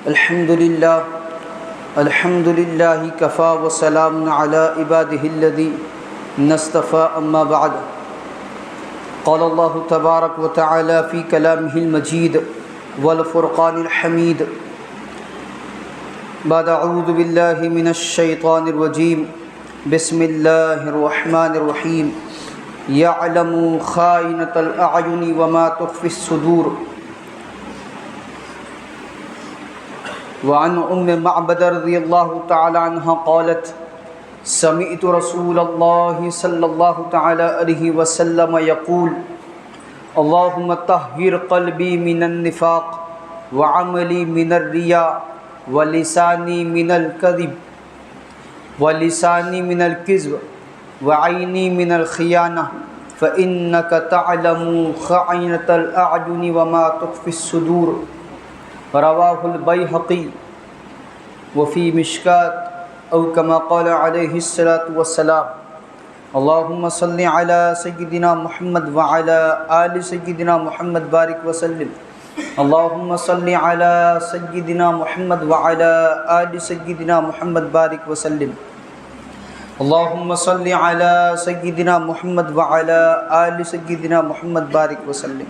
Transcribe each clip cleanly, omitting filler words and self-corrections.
الحمد لله كفى وسلام على عباده الذين اصطفى أما بعد قال الله تبارك وتعالى في كلامه المجيد والفرقان الحميد بعد أعوذ بالله من الشيطان الرجيم بسم الله الرحمن الرحيم يعلم خائنة الأعين وما تخفي الصدور وعن معبد رضي الله تعالى عنها قالت سمعت رسول الله صلى الله تعالى عليه وسلم يقول اللهم طهر قلبي من النفاق وعملي من الرياء ولساني من الكذب وعيني من الخيانة فإنك تعلم خائنة الأعين وما تخفي الصدور رواه البيهقي وفي مشكات أو كما قال عليه الصلاة والسلام اللهم صل على سيدنا محمد وعلى آل سيدنا محمد بارك وسلم اللهم صل على سيدنا محمد وعلى آل سيدنا محمد بارك وسلم اللهم صل على سيدنا محمد وعلى آل سيدنا محمد بارك وسلم.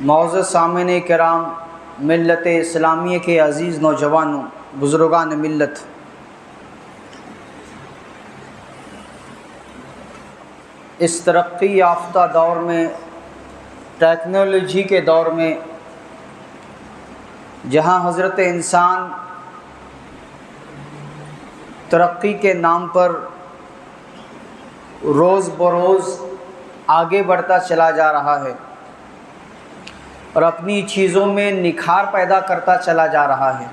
معزز سامعین کرام، ملت اسلامیہ کے عزیز نوجوانوں، بزرگان ملت، اس ترقی یافتہ دور میں، ٹیکنالوجی کے دور میں، جہاں حضرت انسان ترقی کے نام پر روز بروز آگے بڑھتا چلا جا رہا ہے اور اپنی چیزوں میں نکھار پیدا کرتا چلا جا رہا ہے.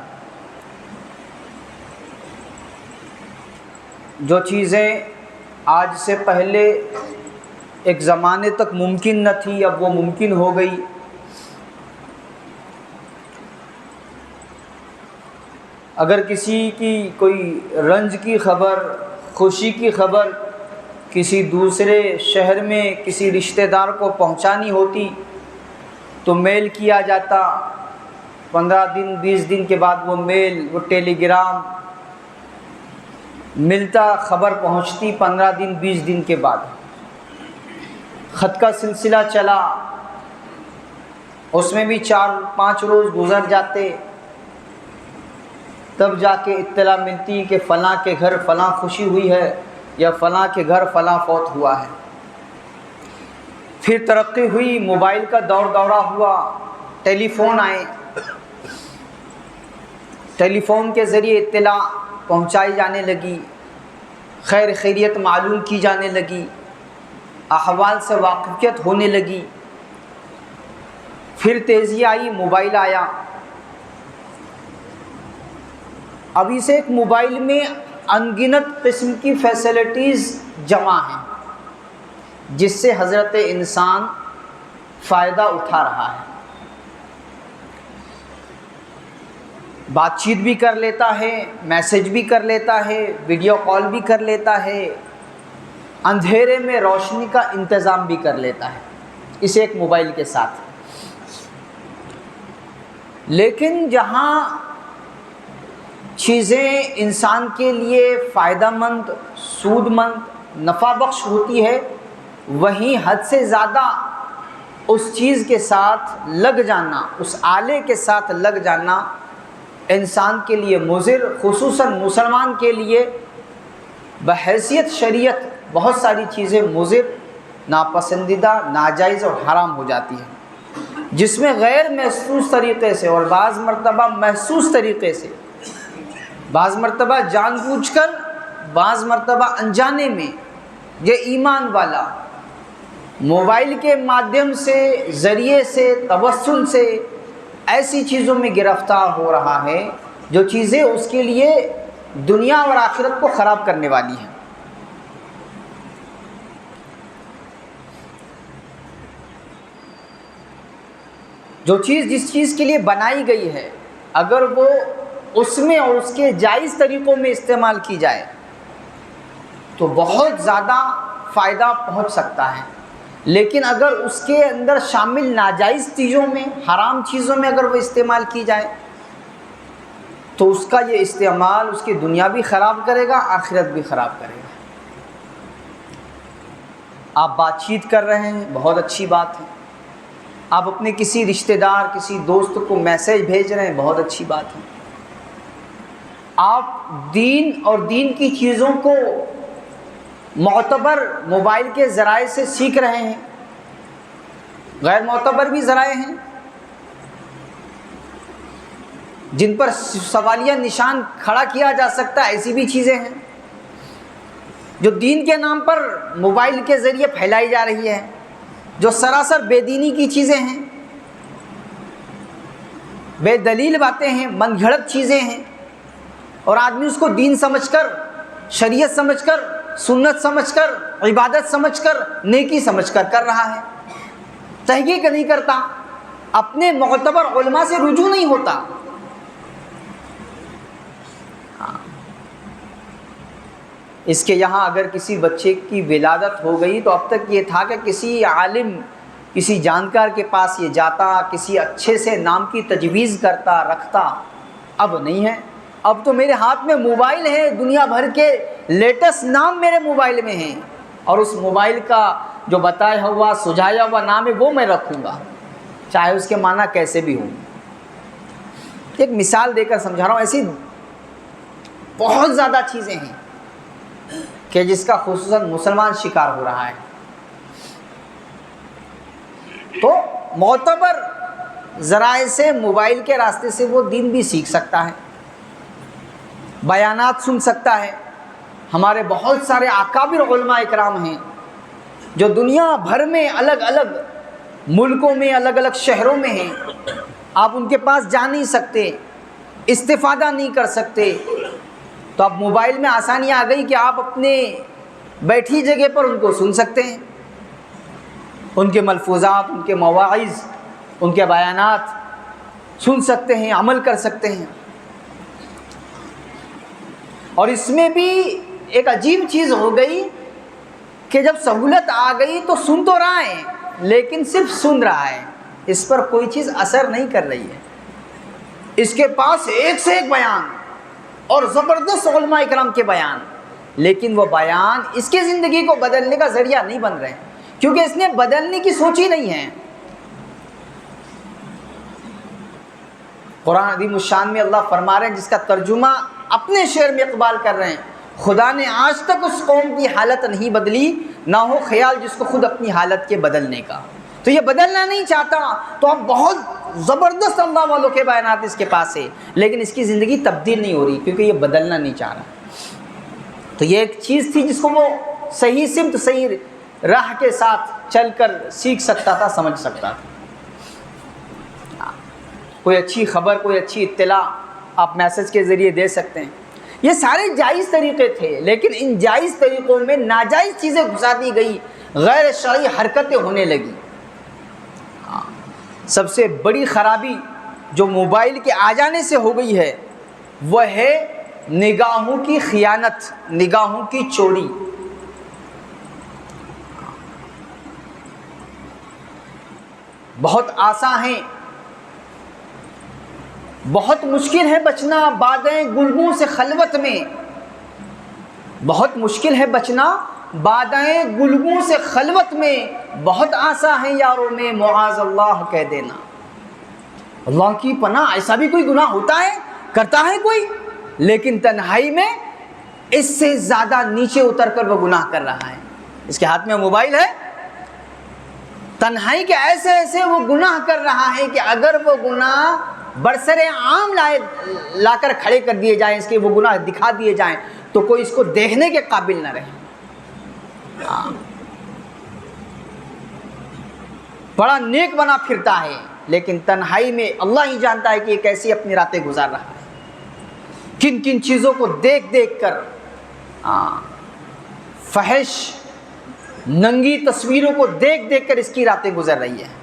جو چیزیں آج سے پہلے ایک زمانے تک ممکن نہ تھی، اب وہ ممکن ہو گئی. اگر کسی کی کوئی رنج کی خبر، خوشی کی خبر کسی دوسرے شہر میں کسی رشتہ دار کو پہنچانی ہوتی تو میل کیا جاتا. 15 دن 20 دن کے بعد وہ میل، وہ ٹیلی گرام ملتا، خبر پہنچتی 15 دن 20 دن کے بعد. خط کا سلسلہ چلا، اس میں بھی 4-5 روز گزر جاتے، تب جا کے اطلاع ملتی کہ فلاں کے گھر فلاں خوشی ہوئی ہے یا فلاں کے گھر فلاں فوت ہوا ہے. پھر ترقی ہوئی، موبائل کا دور دورہ ہوا، ٹیلی فون آئے، ٹیلی فون کے ذریعے اطلاع پہنچائی جانے لگی، خیر خیریت معلوم کی جانے لگی، احوال سے واقفیت ہونے لگی. پھر تیزی آئی، موبائل آیا. ابھی سے ایک موبائل میں انگنت قسم کی فیسلٹیز جمع ہیں جس سے حضرت انسان فائدہ اٹھا رہا ہے. بات چیت بھی کر لیتا ہے، میسج بھی کر لیتا ہے، ویڈیو کال بھی کر لیتا ہے، اندھیرے میں روشنی کا انتظام بھی کر لیتا ہے اس ایک موبائل کے ساتھ. لیکن جہاں چیزیں انسان کے لیے فائدہ مند، سود مند، نفع بخش ہوتی ہے، وہیں حد سے زیادہ اس چیز کے ساتھ لگ جانا، اس آلے کے ساتھ لگ جانا انسان کے لیے مضر، خصوصاً مسلمان کے لیے بحیثیت شریعت بہت ساری چیزیں مضر، ناپسندیدہ، ناجائز اور حرام ہو جاتی ہیں، جس میں غیر محسوس طریقے سے اور بعض مرتبہ محسوس طریقے سے، بعض مرتبہ جان بوجھ کر، بعض مرتبہ انجانے میں، یہ ایمان والا موبائل کے مادھیم سے، ذریعے سے، توسل سے ایسی چیزوں میں گرفتار ہو رہا ہے جو چیزیں اس کے لیے دنیا اور آخرت کو خراب کرنے والی ہیں. جو چیز جس چیز کے لیے بنائی گئی ہے، اگر وہ اس میں اور اس کے جائز طریقوں میں استعمال کی جائے تو بہت زیادہ فائدہ پہنچ سکتا ہے. لیکن اگر اس کے اندر شامل ناجائز چیزوں میں، حرام چیزوں میں اگر وہ استعمال کی جائے تو اس کا یہ استعمال اس کی دنیا بھی خراب کرے گا، آخرت بھی خراب کرے گا۔ آپ بات چیت کر رہے ہیں، بہت اچھی بات ہے۔ آپ اپنے کسی رشتہ دار، کسی دوست کو میسیج بھیج رہے ہیں، بہت اچھی بات ہے۔ آپ دین اور دین کی چیزوں کو معتبر موبائل کے ذرائع سے سیکھ رہے ہیں، غیر معتبر بھی ذرائع ہیں جن پر سوالیہ نشان کھڑا کیا جا سکتا ہے، ایسی بھی چیزیں ہیں جو دین کے نام پر موبائل کے ذریعے پھیلائی جا رہی ہے، جو سراسر بے دینی کی چیزیں ہیں، بے دلیل باتیں ہیں، من گھڑت چیزیں ہیں، اور آدمی اس کو دین سمجھ کر، شریعت سمجھ کر، سنت سمجھ کر، عبادت سمجھ کر، نیکی سمجھ کر کر رہا ہے، تحقیق نہیں کرتا، اپنے معتبر علماء سے رجوع نہیں ہوتا۔ اس کے یہاں اگر کسی بچے کی ولادت ہو گئی تو اب تک یہ تھا کہ کسی عالم، کسی جانکار کے پاس یہ جاتا، کسی اچھے سے نام کی تجویز کرتا، رکھتا، اب نہیں ہے۔ اب تو میرے ہاتھ میں موبائل ہے، دنیا بھر کے لیٹسٹ نام میرے موبائل میں ہیں، اور اس موبائل کا جو بتایا ہوا، سجھایا ہوا نام ہے وہ میں رکھوں گا، چاہے اس کے معنی کیسے بھی ہوں۔ ایک مثال دے کر سمجھا رہا ہوں، ایسی بہت زیادہ چیزیں ہیں کہ جس کا خصوصاً مسلمان شکار ہو رہا ہے۔ تو معتبر ذرائع سے، موبائل کے راستے سے وہ دین بھی سیکھ سکتا ہے، بیانات سن سکتا ہے۔ ہمارے بہت سارے اکابر علماء اکرام ہیں جو دنیا بھر میں الگ الگ ملکوں میں، الگ الگ شہروں میں ہیں، آپ ان کے پاس جا نہیں سکتے، استفادہ نہیں کر سکتے، تو اب موبائل میں آسانی آ گئی کہ آپ اپنے بیٹھی جگہ پر ان کو سن سکتے ہیں، ان کے ملفوظات، ان کے مواعظ، ان کے بیانات سن سکتے ہیں، عمل کر سکتے ہیں۔ اور اس میں بھی ایک عجیب چیز ہو گئی کہ جب سہولت آ گئی تو سن تو رہا ہے لیکن صرف سن رہا ہے، اس پر کوئی چیز اثر نہیں کر رہی ہے۔ اس کے پاس ایک سے ایک بیان اور زبردست علماء اکرام کے بیان، لیکن وہ بیان اس کی زندگی کو بدلنے کا ذریعہ نہیں بن رہے ہیں، کیونکہ اس نے بدلنے کی سوچی نہیں ہے۔ قرآن عظیم الشان میں اللہ فرما رہے ہیں، جس کا ترجمہ اپنے شعر میں اقبال کر رہے ہیں، خدا نے آج تک اس قوم کی حالت نہیں بدلی، نہ ہو خیال جس کو خود اپنی حالت کے بدلنے کا۔ تو یہ بدلنا نہیں چاہتا، تو اب بہت زبردست اللہ والوں کے بیانات اس کے پاس ہے، لیکن اس کی زندگی تبدیل نہیں ہو رہی کیونکہ یہ بدلنا نہیں چاہ رہا۔ تو یہ ایک چیز تھی جس کو وہ صحیح سمت، صحیح راہ کے ساتھ چل کر سیکھ سکتا تھا، سمجھ سکتا تھا۔ کوئی اچھی خبر، کوئی اچھی اطلاع آپ میسج کے ذریعے دے سکتے ہیں، یہ سارے جائز طریقے تھے، لیکن ان جائز طریقوں میں ناجائز چیزیں گھسا دی گئی، غیر شرعی حرکتیں ہونے لگی۔ سب سے بڑی خرابی جو موبائل کے آ جانے سے ہو گئی ہے وہ ہے نگاہوں کی خیانت، نگاہوں کی چوری۔ بہت آسان ہیں، بہت مشکل ہے بچنا بادیں گلگوں سے خلوت میں، بہت مشکل ہے بچنا بادیں گلگوں سے خلوت میں، بہت آسان ہے یاروں میں معاذ اللہ کہہ دینا۔ اللہ کی پناہ، ایسا بھی کوئی گناہ ہوتا ہے، کرتا ہے کوئی، لیکن تنہائی میں اس سے زیادہ نیچے اتر کر وہ گناہ کر رہا ہے۔ اس کے ہاتھ میں موبائل ہے، تنہائی کے ایسے ایسے وہ گناہ کر رہا ہے کہ اگر وہ گناہ برسر عام لا کر کھڑے کر دیے جائیں، اس کے وہ گناہ دکھا دیے جائیں تو کوئی اس کو دیکھنے کے قابل نہ رہے۔ بڑا نیک بنا پھرتا ہے، لیکن تنہائی میں اللہ ہی جانتا ہے کہ یہ کیسی اپنی راتیں گزار رہا ہے، کن کن چیزوں کو دیکھ دیکھ کر، فحش ننگی تصویروں کو دیکھ دیکھ کر اس کی راتیں گزر رہی ہیں،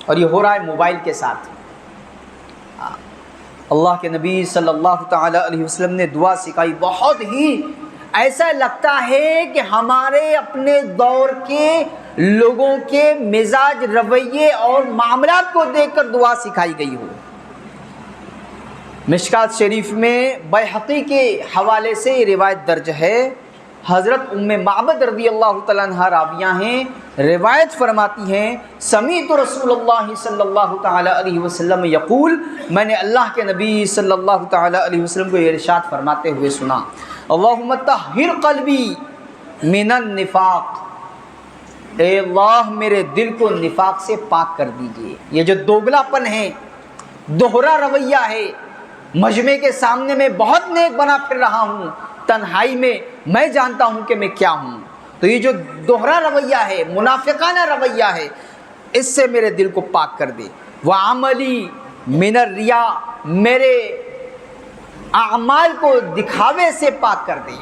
اور یہ ہو رہا ہے موبائل کے ساتھ۔ اللہ کے نبی صلی اللہ تعالی علیہ وسلم نے دعا سکھائی، بہت ہی ایسا لگتا ہے کہ ہمارے اپنے دور کے لوگوں کے مزاج، رویے اور معاملات کو دیکھ کر دعا سکھائی گئی ہو۔ مشکات شریف میں بیہقی کے حوالے سے یہ روایت درج ہے، حضرت ام معبد رضی اللہ تعالیٰ عنہ راویہ ہیں، روایت فرماتی ہیں سمیعت رسول اللہ صلی اللہ تعالیٰ علیہ وسلم یقول، میں نے اللہ کے نبی صلی اللہ تعالیٰ علیہ وسلم کو یہ ارشاد فرماتے ہوئے سنا، اللہم طہر قلبی من النفاق، اے اللہ میرے دل کو نفاق سے پاک کر دیجئے۔ یہ جو دوگلا پن ہے، دوہرا رویہ ہے، مجمع کے سامنے میں بہت نیک بنا پھر رہا ہوں، تنہائی میں جانتا ہوں کہ میں کیا ہوں، تو یہ جو دوہرا رویہ ہے، منافقانہ رویہ ہے، اس سے میرے دل کو پاک کر دے۔ وعملی من الریا، میرے اعمال کو دکھاوے سے پاک کر دے۔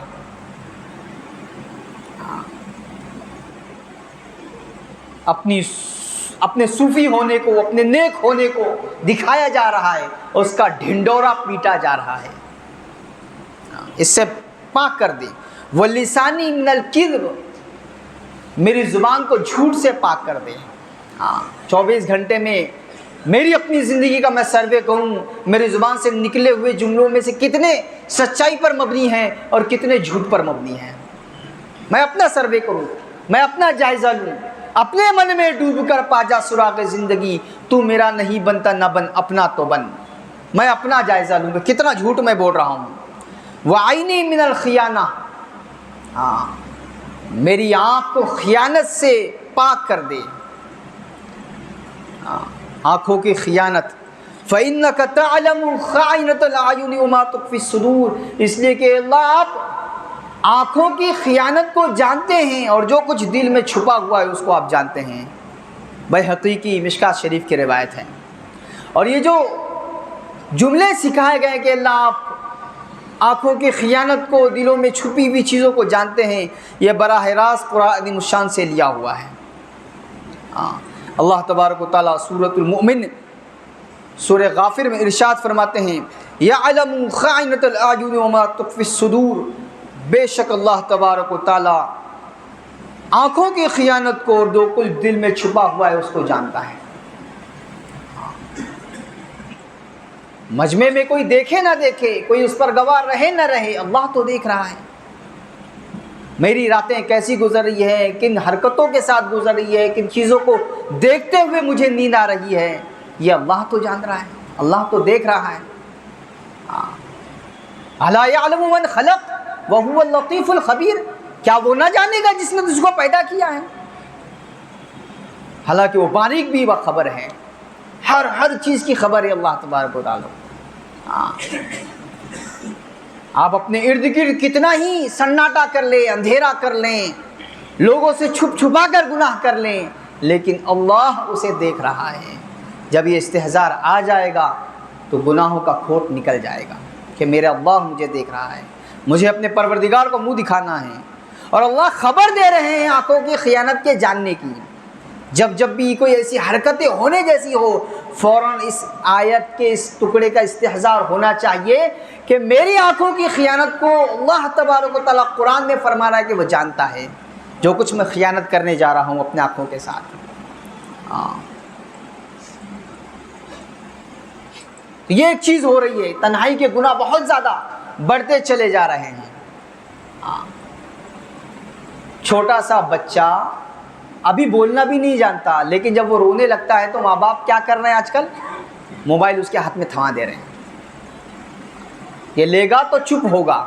اپنے صوفی ہونے کو، اپنے نیک ہونے کو دکھایا جا رہا ہے، اس کا ڈھنڈورا پیٹا جا رہا ہے، اس سے پاک کر دے۔ وَلِسَانِي مِنَ الْكِذْبِ، میری زبان کو جھوٹ سے پاک کر دے۔ 24 گھنٹے میں میری اپنی زندگی کا میں سروے کروں، میری زبان سے نکلے ہوئے جملوں میں سے کتنے سچائی پر مبنی ہیں اور کتنے جھوٹ پر مبنی ہیں، میں اپنا سروے کروں، میں اپنا جائزہ لوں، اپنے من میں ڈوب کر پا جا سراغ زندگی، تو میرا نہیں بنتا نہ بن، اپنا تو بن، میں اپنا جائزہ لوں کہ کتنا جھوٹ میں بول رہا ہوں۔ وعینی من الخیانہ، میری آنکھ کو خیانت سے پاک کر دے، آنکھوں کی خیانت۔ فَإِنَّكَ تَعْلَمُ خَائِنَةَ الْأَعْيُنِ وَمَا تُخْفِي الصُّدُورُ، اس لیے کہ اللہ آپ آنکھوں کی خیانت کو جانتے ہیں اور جو کچھ دل میں چھپا ہوا ہے اس کو آپ جانتے ہیں۔ بیہقی کی مشکات شریف کی روایت ہے۔ اور یہ جو جملے سکھائے گئے کہ اللہ آپ آنکھوں کی خیانت کو، دلوں میں چھپی ہوئی چیزوں کو جانتے ہیں، یہ براہ راست قرآن عظیم الشان سے لیا ہوا ہے۔ اللہ تبارک و تعالیٰ سورۃ المؤمن سورہ غافر میں ارشاد فرماتے ہیں یعلم خائنۃ الاعین وما تخفی الصدور، بے شک اللہ تبارک و تعالیٰ آنکھوں کی خیانت کو اور جو کچھ دل میں چھپا ہوا ہے اس کو جانتا ہے۔ مجمع میں کوئی دیکھے نہ دیکھے، کوئی اس پر گواہ رہے نہ رہے، اللہ تو دیکھ رہا ہے میری راتیں کیسی گزر رہی ہے، کن حرکتوں کے ساتھ گزر رہی ہے، کن چیزوں کو دیکھتے ہوئے مجھے نیند آ رہی ہے، یہ اللہ تو جان رہا ہے، اللہ تو دیکھ رہا ہے۔ الا یعلم من خلق وهو اللطیف الخبیر، کیا وہ نہ جانے گا جس نے تجھ کو پیدا کیا ہے؟ حالانکہ وہ باریک بھی باخبر ہے، ہر چیز کی خبر ہے اللہ تبارک و تعالی۔ آپ اپنے ارد گرد کتنا ہی سناٹا کر لیں، اندھیرا کر لیں، لوگوں سے چھپ چھپا کر گناہ کر لیں، لیکن اللہ اسے دیکھ رہا ہے۔ جب یہ استحضار آ جائے گا تو گناہوں کا کھوٹ نکل جائے گا کہ میرا اللہ مجھے دیکھ رہا ہے، مجھے اپنے پروردگار کو منہ دکھانا ہے۔ اور اللہ خبر دے رہے ہیں آنکھوں کی خیانت کے جاننے کی۔ جب بھی کوئی ایسی حرکتیں ہونے جیسی ہو، فوراً اس آیت کے اس ٹکڑے کا استحضار ہونا چاہیے کہ میری آنکھوں کی خیانت کو اللہ تبارک و تعالیٰ قرآن میں فرما رہا ہے کہ وہ جانتا ہے جو کچھ میں خیانت کرنے جا رہا ہوں اپنے آنکھوں کے ساتھ۔ یہ ایک چیز ہو رہی ہے، تنہائی کے گناہ بہت زیادہ بڑھتے چلے جا رہے ہیں۔ چھوٹا سا بچہ ابھی بولنا بھی نہیں جانتا، لیکن جب وہ رونے لگتا ہے تو ماں باپ کیا کر رہے ہیں آج کل؟ موبائل اس کے ہاتھ میں تھما دے رہے ہیں، یہ لے گا تو چپ ہوگا،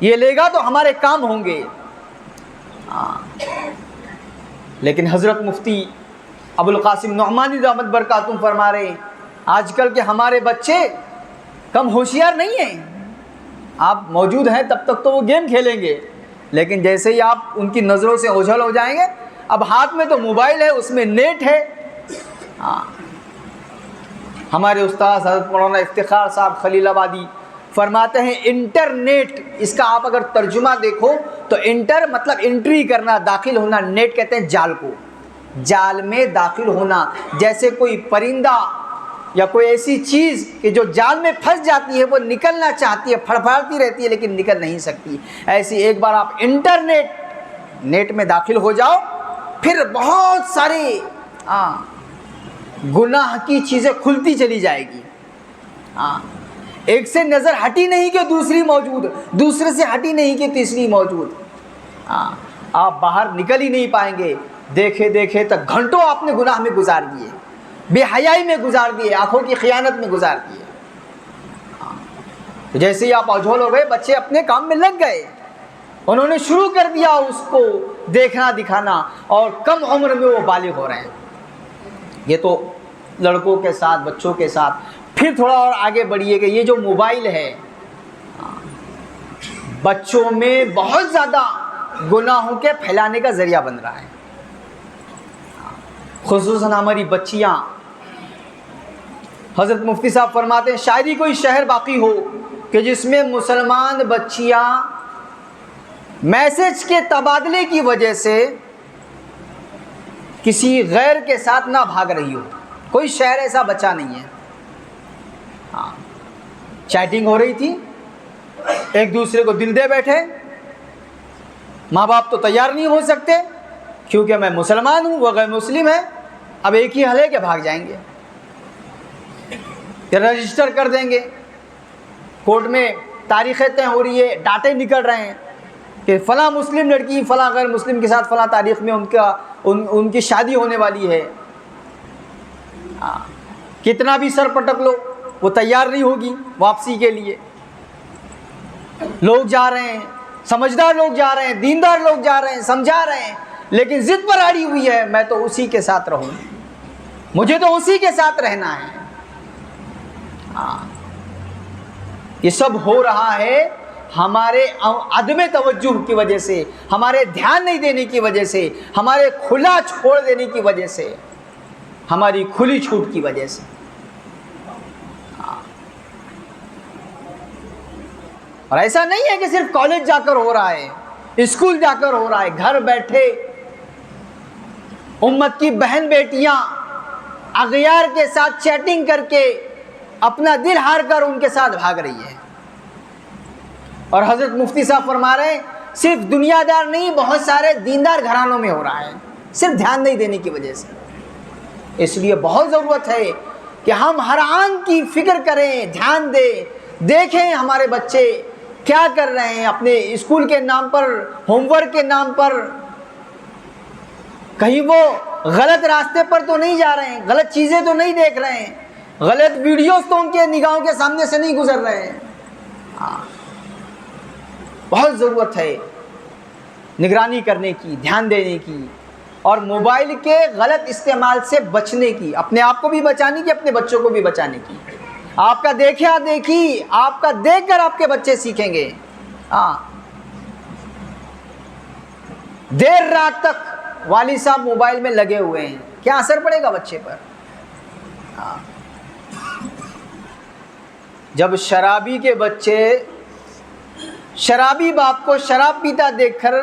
یہ لے گا تو ہمارے کام ہوں گے۔ لیکن حضرت مفتی ابو القاسم نعمانی رحمت برکاتہم فرما رہے ہیں آج کل کے ہمارے بچے کم ہوشیار نہیں ہیں۔ آپ موجود ہیں تب تک تو وہ گیم کھیلیں گے، لیکن جیسے ہی آپ ان کی نظروں سے اوجھل ہو جائیں گے، اب ہاتھ میں تو موبائل ہے، اس میں نیٹ ہے۔ ہمارے استاد حضرت مولانا افتخار صاحب خلیل آبادی فرماتے ہیں انٹرنیٹ، اس کا آپ اگر ترجمہ دیکھو تو انٹر مطلب انٹری کرنا، داخل ہونا، نیٹ کہتے ہیں جال کو، جال میں داخل ہونا، جیسے کوئی پرندہ یا کوئی ایسی چیز کہ جو جال میں پھنس جاتی ہے، وہ نکلنا چاہتی ہے، پھڑپھڑاتی رہتی ہے لیکن نکل نہیں سکتی، ایسی ایک بار آپ انٹرنیٹ نیٹ میں داخل ہو جاؤ پھر بہت سارے گناہ کی چیزیں کھلتی چلی جائے گی. ایک سے نظر ہٹی نہیں کہ دوسری موجود, دوسرے سے ہٹی نہیں کہ تیسری موجود. آپ باہر نکل ہی نہیں پائیں گے. دیکھے دیکھے تک گھنٹوں آپ نے گناہ میں گزار دیے, بے حیائی میں گزار دیے, آنکھوں کی خیانت میں گزار دیے. تو جیسے ہی آپ اوجھل ہو گئے, بچے اپنے کام میں لگ گئے, انہوں نے شروع کر دیا اس کو دیکھنا دکھانا, اور کم عمر میں وہ بالغ ہو رہے ہیں. یہ تو لڑکوں کے ساتھ, بچوں کے ساتھ. پھر تھوڑا اور آگے بڑھیے کہ یہ جو موبائل ہے بچوں میں بہت زیادہ گناہوں کے پھیلانے کا ذریعہ بن رہا ہے. خصوصاً ہماری بچیاں. حضرت مفتی صاحب فرماتے ہیں شاید ہی کوئی شہر باقی ہو کہ جس میں مسلمان بچیاں میسج کے تبادلے کی وجہ سے کسی غیر کے ساتھ نہ بھاگ رہی ہو. کوئی شہر ایسا بچہ نہیں ہے. چیٹنگ ہو رہی تھی, ایک دوسرے کو دل دے بیٹھے. ماں باپ تو تیار نہیں ہو سکتے کیونکہ میں مسلمان ہوں, وہ غیر مسلم ہے. اب ایک ہی حل ہے کہ بھاگ جائیں گے, رجسٹر کر دیں گے. کورٹ میں تاریخیں طے ہو رہی ہے, ڈاٹے نکل رہے ہیں کہ فلاں مسلم لڑکی فلاں غیر مسلم کے ساتھ فلاں تاریخ میں ان کی شادی ہونے والی ہے. کتنا بھی سر پٹک لو وہ تیار نہیں ہوگی واپسی کے لیے. لوگ جا رہے ہیں, سمجھدار لوگ جا رہے ہیں, دیندار لوگ جا رہے ہیں, سمجھا رہے ہیں, لیکن ضد پر اڑی ہوئی ہے میں تو اسی کے ساتھ رہوں, مجھے تو اسی کے ساتھ رہنا ہے. یہ سب ہو رہا ہے ہمارے عدم توجہ کی وجہ سے, ہمارے دھیان نہیں دینے کی وجہ سے, ہمارے کھلا چھوڑ دینے کی وجہ سے, ہماری کھلی چھوٹ کی وجہ سے. اور ایسا نہیں ہے کہ صرف کالج جا کر ہو رہا ہے, اسکول جا کر ہو رہا ہے. گھر بیٹھے امت کی بہن بیٹیاں اغیار کے ساتھ چیٹنگ کر کے اپنا دل ہار کر ان کے ساتھ بھاگ رہی ہے. اور حضرت مفتی صاحب فرما رہے ہیں صرف دنیا دار نہیں, بہت سارے دیندار گھرانوں میں ہو رہا ہے, صرف دھیان نہیں دینے کی وجہ سے. اس لیے بہت ضرورت ہے کہ ہم ہر آن کی فکر کریں, دھیان دیں, دیکھیں ہمارے بچے کیا کر رہے ہیں. اپنے اسکول کے نام پر, ہوم ورک کے نام پر کہیں وہ غلط راستے پر تو نہیں جا رہے ہیں, غلط چیزیں تو نہیں دیکھ رہے ہیں, غلط ویڈیوز تو ان کے نگاہوں کے سامنے سے نہیں گزر رہے ہیں. بہت ضرورت ہے نگرانی کرنے کی, دھیان دینے کی, اور موبائل کے غلط استعمال سے بچنے کی, اپنے آپ کو بھی بچانے کی, اپنے بچوں کو بھی بچانے کی. آپ کا دیکھا دیکھی, آپ کا دیکھ کر آپ کے بچے سیکھیں گے. دیر رات تک والد صاحب موبائل میں لگے ہوئے ہیں, کیا اثر پڑے گا بچے پر؟ جب شرابی کے بچے شرابی باپ کو شراب پیتا دیکھ کر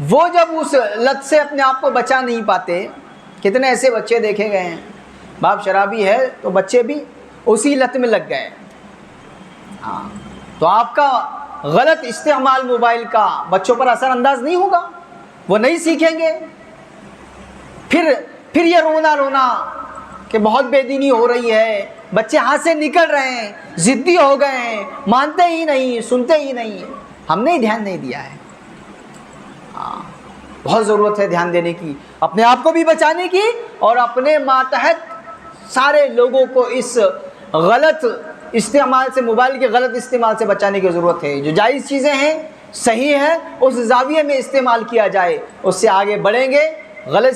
وہ جب اس لت سے اپنے آپ کو بچا نہیں پاتے, کتنے ایسے بچے دیکھے گئے ہیں, باپ شرابی ہے تو بچے بھی اسی لت میں لگ گئے. تو آپ کا غلط استعمال موبائل کا بچوں پر اثر انداز نہیں ہوگا, وہ نہیں سیکھیں گے. پھر یہ رونا کہ بہت بے دینی ہو رہی ہے, بچے ہاتھ سے نکل رہے ہیں, ضدی ہو گئے ہیں, مانتے ہی نہیں, سنتے ہی نہیں. ہم نے دھیان نہیں دیا ہے. بہت ضرورت ہے دھیان دینے کی, اپنے آپ کو بھی بچانے کی, اور اپنے ماتحت سارے لوگوں کو اس غلط استعمال سے, موبائل کے غلط استعمال سے بچانے کی ضرورت ہے. جو جائز چیزیں ہیں, صحیح ہے, اس زاویے میں استعمال کیا جائے, اس سے آگے بڑھیں گے. غلط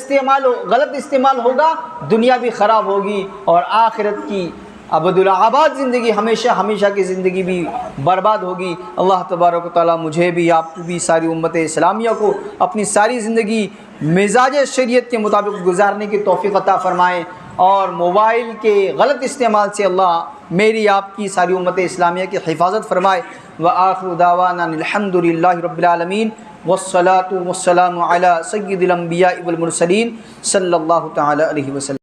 استعمال ہوگا, دنیا بھی خراب ہوگی, اور آخرت کی ابدالآباد زندگی, ہمیشہ کی زندگی بھی برباد ہوگی. اللہ تبارک و تعالیٰ مجھے بھی, آپ کو بھی, ساری امت اسلامیہ کو اپنی ساری زندگی مزاج شریعت کے مطابق گزارنے کی توفیق عطا فرمائے, اور موبائل کے غلط استعمال سے اللہ میری آپ کی ساری امت اسلامیہ کی حفاظت فرمائے. وآخر دعوانا الحمد للہ رب العالمین, والصلاة والسلام علی سید الانبیاء والمرسلین صلی اللہ تعالی علیہ وسلم.